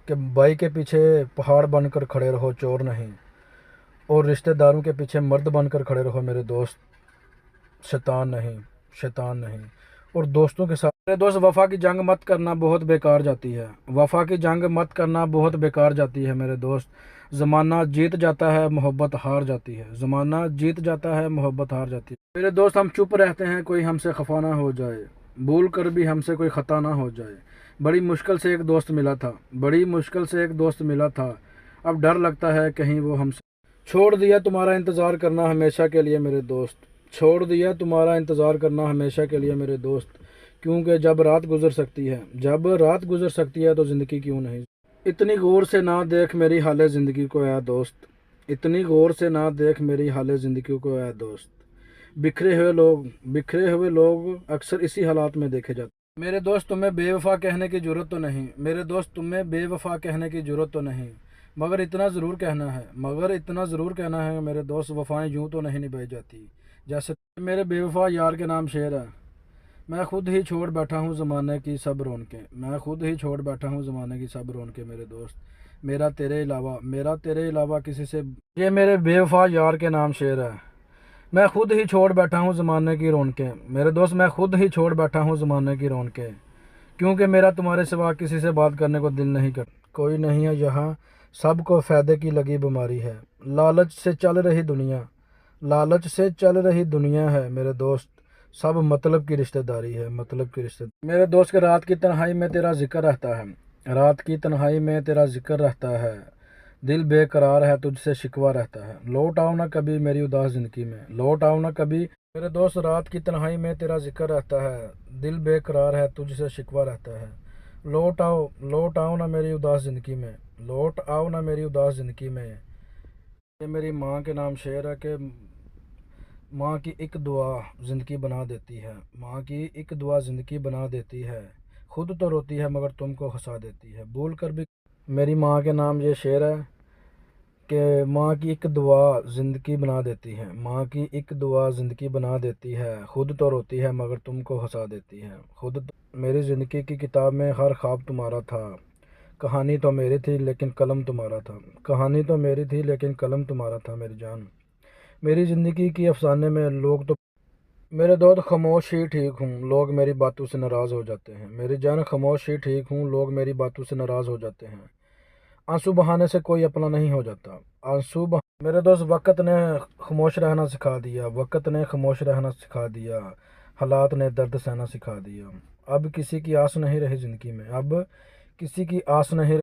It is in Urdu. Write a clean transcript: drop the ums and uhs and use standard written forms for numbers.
کہ بھائی کے پیچھے پہاڑ بن کر کھڑے رہو، چور نہیں، اور رشتہ داروں کے پیچھے مرد بن کر کھڑے رہو میرے دوست، شیطان نہیں، شیطان نہیں۔ اور دوستوں کے ساتھ میرے دوست وفا کی جنگ مت کرنا، بہت بیکار جاتی ہے، وفا کی جنگ مت کرنا، بہت بیکار جاتی ہے میرے دوست۔ زمانہ جیت جاتا ہے، محبت ہار جاتی ہے، زمانہ جیت جاتا ہے، محبت ہار جاتی ہے میرے دوست۔ ہم چپ رہتے ہیں کوئی ہم سے خفا نہ ہو جائے، بھول کر بھی ہم سے کوئی خطا نہ ہو جائے۔ بڑی مشکل سے ایک دوست ملا تھا، بڑی مشکل سے ایک دوست ملا تھا، اب ڈر لگتا ہے کہیں وہ ہم سے چھوڑ دیا تمہارا انتظار کرنا ہمیشہ کے لیے میرے دوست، چھوڑ دیا تمہارا انتظار کرنا ہمیشہ کے لیے میرے دوست، کیونکہ جب رات گزر سکتی ہے، جب رات گزر سکتی ہے تو زندگی کیوں نہیں۔ اتنی غور سے نہ دیکھ میری حال زندگی کو اے دوست، اتنی غور سے نہ دیکھ میری حال زندگی کو اے دوست۔ بکھرے ہوئے لوگ اکثر اسی حالات میں دیکھے جاتے ہیں میرے دوست۔ تمہیں بے وفا کہنے کی ضرورت تو نہیں میرے دوست، تمہیں بے وفا کہنے کی ضرورت تو نہیں، مگر اتنا ضرور کہنا ہے، مگر اتنا ضرور کہنا ہے میرے دوست، وفائیں یوں تو نہیں نبھائی جاتی جیسے میرے بے وفا یار کے نام شعر ہے۔ میں خود ہی چھوڑ بیٹھا ہوں زمانے کی سب رونقیں، میں خود ہی چھوڑ بیٹھا ہوں زمانے کی سب رونقیں میرے دوست، میرا تیرے علاوہ کسی سے، یہ میرے بے وفا یار کے نام شعر ہے۔ میں خود ہی چھوڑ بیٹھا ہوں زمانے کی رونقیں میرے دوست، میں خود ہی چھوڑ بیٹھا ہوں زمانے کی رونقیں، کیونکہ میرا تمہارے سوا کسی سے بات کرنے کو دل نہیں کرتا۔ کوئی نہیں ہے یہاں، سب کو فائدے کی لگی بیماری ہے، لالچ سے چل رہی دنیا، لالچ سے چل رہی دنیا ہے میرے دوست، سب مطلب کی رشتہ داری ہے، مطلب کی رشتہ داری میرے دوست۔ کہ رات کی تنہائی میں تیرا ذکر رہتا ہے، رات کی تنہائی میں تیرا ذکر رہتا ہے، دل بے قرار ہے تجھ سے شکوہ رہتا ہے، لوٹ آؤ نہ کبھی میری اداس زندگی میں، لوٹ آؤ نہ کبھی میرے دوست۔ رات کی تنہائی میں تیرا ذکر رہتا ہے، دل بے قرار ہے تجھ سے شکوہ رہتا ہے، لوٹ آؤ نہ میری اداس زندگی میں، لوٹ آؤ نہ میری اداس زندگی میں۔ یہ میری ماں کے نام شعر ہے کہ ماں کی ایک دعا زندگی بنا دیتی ہے، ماں کی ایک دعا زندگی بنا دیتی ہے، خود تو روتی ہے مگر تم کو ہنسا دیتی ہے، بھول کر بھی۔ میری ماں کے نام یہ شعر ہے کہ ماں کی ایک دعا زندگی بنا دیتی ہے، ماں کی ایک دعا زندگی بنا دیتی ہے، خود تو روتی ہے مگر تم کو ہنسا دیتی ہے، خود تو میری زندگی کی کتاب میں ہر خواب تمہارا تھا، کہانی تو میری تھی لیکن قلم تمہارا تھا، کہانی تو میری تھی لیکن قلم تمہارا تھا میری جان۔ میری زندگی کی افسانے میں لوگ تو میرے دوست خاموش ہی ٹھیک ہوں، لوگ میری باتوں سے ناراض ہو جاتے ہیں میری جان، خاموش ہی ٹھیک ہوں، لوگ میری باتوں سے ناراض ہو جاتے ہیں، آنسو بہانے سے کوئی اپنا نہیں ہو جاتا، میرے دوست وقت نے خاموش رہنا سکھا دیا، وقت نے خاموش رہنا سکھا دیا، حالات نے درد سہنا سکھا دیا، اب کسی کی آس نہیں رہی زندگی میں، اب کسی کی آس نہیں